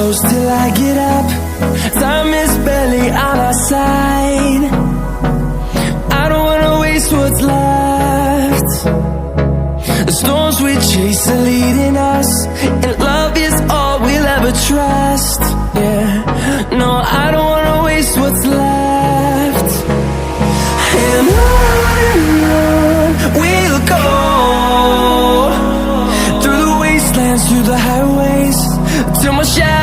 close till I get up. Time is barely on our side. I don't wanna waste what's left. The storms we chase are leading us, and love is all we'll ever trust. Yeah, no, I don't wanna waste what's left. And on we'll go, through the wastelands, through the highways, till my shadow